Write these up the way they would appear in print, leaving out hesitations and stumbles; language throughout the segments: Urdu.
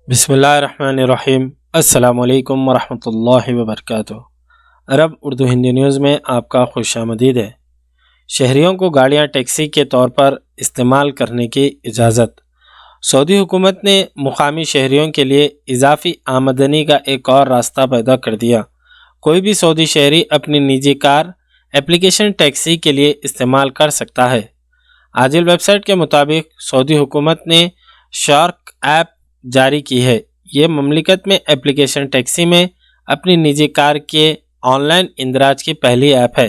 بسم اللہ الرحمن الرحیم۔ السلام علیکم ورحمۃ اللہ وبرکاتہ۔ عرب اردو ہندی نیوز میں آپ کا خوش آمدید ہے۔ شہریوں کو گاڑیاں ٹیکسی کے طور پر استعمال کرنے کی اجازت۔ سعودی حکومت نے مقامی شہریوں کے لیے اضافی آمدنی کا ایک اور راستہ پیدا کر دیا۔ کوئی بھی سعودی شہری اپنی نجی کار اپلیکیشن ٹیکسی کے لیے استعمال کر سکتا ہے۔ عاجل ویب سائٹ کے مطابق سعودی حکومت نے شارک ایپ جاری کی ہے۔ یہ مملکت میں اپلیکیشن ٹیکسی میں اپنی نجی کار کے آن لائن اندراج کی پہلی ایپ ہے۔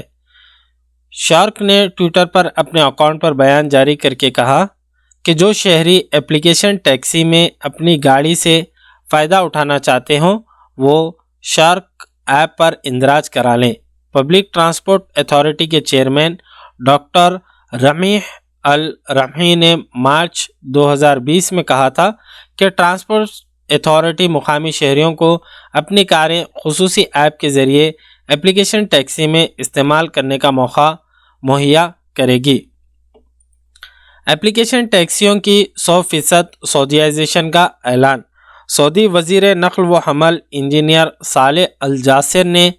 شارک نے ٹویٹر پر اپنے اکاؤنٹ پر بیان جاری کر کے کہا کہ جو شہری اپلیکیشن ٹیکسی میں اپنی گاڑی سے فائدہ اٹھانا چاہتے ہوں وہ شارک ایپ پر اندراج کرا لیں۔ پبلک ٹرانسپورٹ اتھارٹی کے چیئرمین ڈاکٹر رمیح الرمحی نے مارچ 2020 میں کہا تھا کہ ٹرانسپورٹ اتھارٹی مقامی شہریوں کو اپنی کاریں خصوصی ایپ کے ذریعے اپلیکیشن ٹیکسی میں استعمال کرنے کا موقع مہیا کرے گی۔ اپلیکیشن ٹیکسیوں کی 100% سعودیائزیشن کا اعلان۔ سعودی وزیر نقل و حمل انجینئر صالح الجاسر نے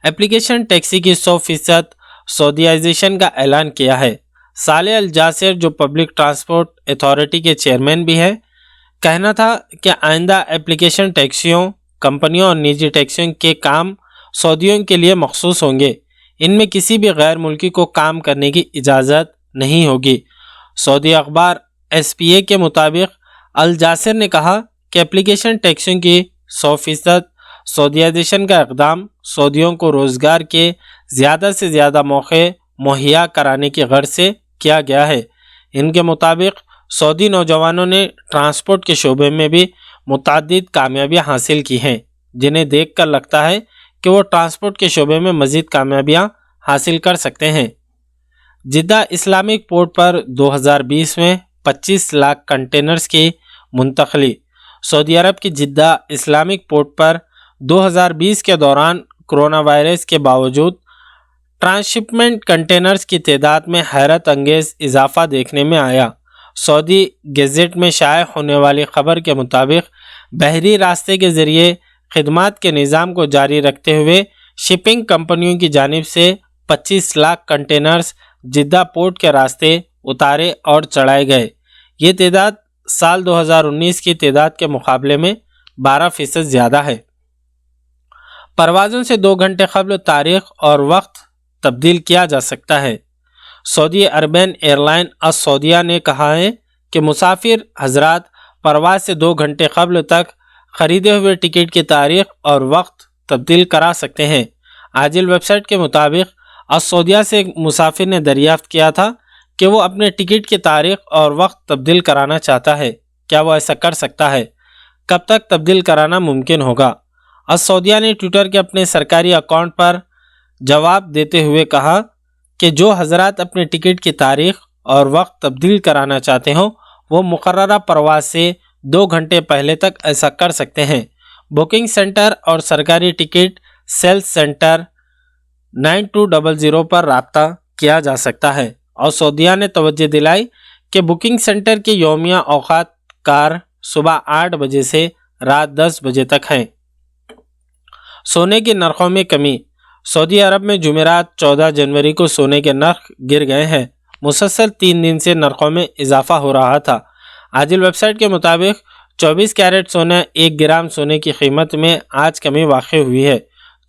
اپلیکیشن ٹیکسی کی 100% سعودیائزیشن کا اعلان کیا ہے۔ صالح الجاسر جو پبلک ٹرانسپورٹ اتھارٹی کے چیئرمین بھی ہیں، کہنا تھا کہ آئندہ اپلیکیشن ٹیکسیوں کمپنیوں اور نجی ٹیکسیوں کے کام سعودیوں کے لیے مخصوص ہوں گے۔ ان میں کسی بھی غیر ملکی کو کام کرنے کی اجازت نہیں ہوگی۔ سعودی اخبار SPA کے مطابق الجاسر نے کہا کہ اپلیکیشن ٹیکسیوں کی 100% سعودیائزیشن کا اقدام سعودیوں کو روزگار کے زیادہ سے زیادہ موقع مہیا کرانے کی غرض سے کیا گیا ہے۔ ان کے مطابق سعودی نوجوانوں نے ٹرانسپورٹ کے شعبے میں بھی متعدد کامیابیاں حاصل کی ہیں، جنہیں دیکھ کر لگتا ہے کہ وہ ٹرانسپورٹ کے شعبے میں مزید کامیابیاں حاصل کر سکتے ہیں۔ جدہ اسلامک پورٹ پر 2020 میں 25 لاکھ کنٹینرز کی منتقلی۔ سعودی عرب کی جدہ اسلامک پورٹ پر 2020 کے دوران کرونا وائرس کے باوجود ٹرانسشپمنٹ کنٹینرز کی تعداد میں حیرت انگیز اضافہ دیکھنے میں آیا۔ سعودی گیزٹ میں شائع ہونے والی خبر کے مطابق بحری راستے کے ذریعے خدمات کے نظام کو جاری رکھتے ہوئے شپنگ کمپنیوں کی جانب سے 25 لاکھ کنٹینرز جدہ پورٹ کے راستے اتارے اور چڑھائے گئے۔ یہ تعداد سال 2019 کی تعداد کے مقابلے میں 12% زیادہ ہے۔ پروازوں سے 2 گھنٹے قبل تاریخ اور وقت تبدیل کیا جا سکتا ہے۔ سعودی عربین ایئرلائن السعودیہ نے کہا ہے کہ مسافر حضرات پرواز سے 2 گھنٹے قبل تک خریدے ہوئے ٹکٹ کی تاریخ اور وقت تبدیل کرا سکتے ہیں۔ عاجل ویب سائٹ کے مطابق السعودیہ سے ایک مسافر نے دریافت کیا تھا کہ وہ اپنے ٹکٹ کی تاریخ اور وقت تبدیل کرانا چاہتا ہے۔ کیا وہ ایسا کر سکتا ہے؟ کب تک تبدیل کرانا ممکن ہوگا؟ السعودیہ نے ٹویٹر کے اپنے سرکاری اکاؤنٹ پر جواب دیتے ہوئے کہا کہ جو حضرات اپنے ٹکٹ کی تاریخ اور وقت تبدیل کرانا چاہتے ہوں وہ مقررہ پرواز سے 2 گھنٹے پہلے تک ایسا کر سکتے ہیں۔ بکنگ سینٹر اور سرکاری ٹکٹ سیلز سینٹر 9200 پر رابطہ کیا جا سکتا ہے۔ اور سعودیہ نے توجہ دلائی کہ بکنگ سینٹر کے یومیہ اوقات کار صبح 8 بجے سے رات 10 بجے تک ہیں۔ سونے کے نرخوں میں کمی۔ سعودی عرب میں جمعرات 14 جنوری کو سونے کے نرخ گر گئے ہیں۔ مسلسل 3 دن سے نرخوں میں اضافہ ہو رہا تھا۔ عاجل ویب سائٹ کے مطابق 24 کیرٹ سونا 1 گرام سونے کی قیمت میں آج کمی واقع ہوئی ہے۔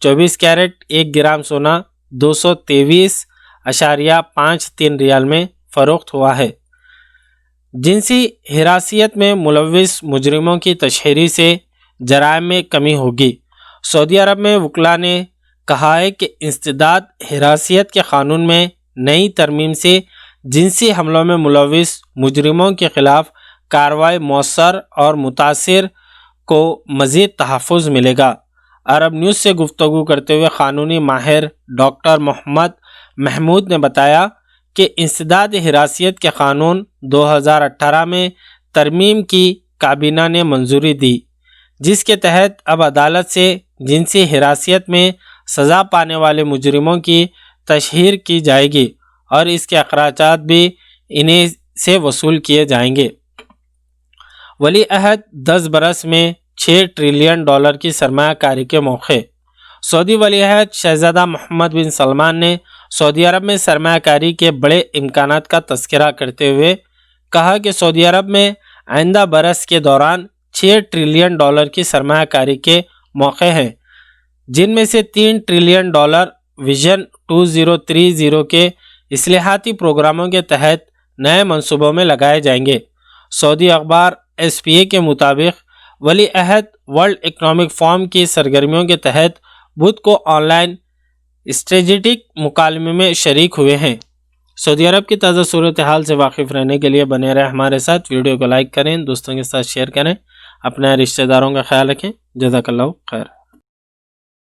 24 کیرٹ 1 گرام سونا 223.53 ریال میں فروخت ہوا ہے۔ جنسی ہراسیت میں ملوث مجرموں کی تشہیری سے جرائم میں کمی ہوگی۔ سعودی عرب میں وکلاء نے کہا ہے کہ انسداد ہراسیت کے قانون میں نئی ترمیم سے جنسی حملوں میں ملوث مجرموں کے خلاف کارروائی مؤثر اور متاثر کو مزید تحفظ ملے گا۔ عرب نیوز سے گفتگو کرتے ہوئے قانونی ماہر ڈاکٹر محمد محمود نے بتایا کہ انسداد ہراسیت کے قانون 2018 میں ترمیم کی کابینہ نے منظوری دی، جس کے تحت اب عدالت سے جنسی ہراسیت میں سزا پانے والے مجرموں کی تشہیر کی جائے گی اور اس کے اخراجات بھی انہیں سے وصول کیے جائیں گے۔ ولی عہد 10 برس میں $6 ٹریلین کی سرمایہ کاری کے موقع۔ سعودی ولی عہد شہزادہ محمد بن سلمان نے سعودی عرب میں سرمایہ کاری کے بڑے امکانات کا تذکرہ کرتے ہوئے کہا کہ سعودی عرب میں آئندہ برس کے دوران $6 ٹریلین کی سرمایہ کاری کے موقع ہیں، جن میں سے $3 ٹریلین ویژن 2030 کے اصلاحاتی پروگراموں کے تحت نئے منصوبوں میں لگائے جائیں گے۔ سعودی اخبار SPA کے مطابق ولی عہد ورلڈ اکنامک فورم کی سرگرمیوں کے تحت بدھ کو آن لائن اسٹریٹجک مکالمے میں شریک ہوئے ہیں۔ سعودی عرب کی تازہ صورتحال سے واقف رہنے کے لیے بنے رہے ہمارے ساتھ، ویڈیو کو لائک کریں، دوستوں کے ساتھ شیئر کریں، اپنے رشتہ داروں کا خیال رکھیں۔ جزاک اللہ خیر۔